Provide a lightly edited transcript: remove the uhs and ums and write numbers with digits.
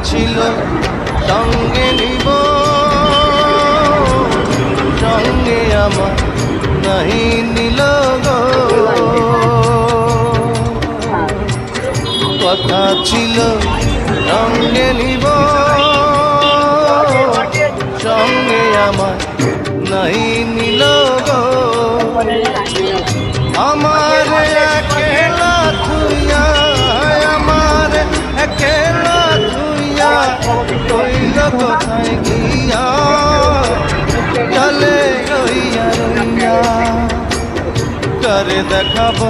ছিল সঙ্গে নিব, সঙ্গে আমার নাহি নিল গো। কথা ছিল সঙ্গে নিব, সঙ্গে আমার নাহি নিল গো। আমার একেলা থুইয়া, আমার একেলা থুইয়া কইল কোথায় গিয়া, চলে রইয়া রইয়া। করে দেখাবো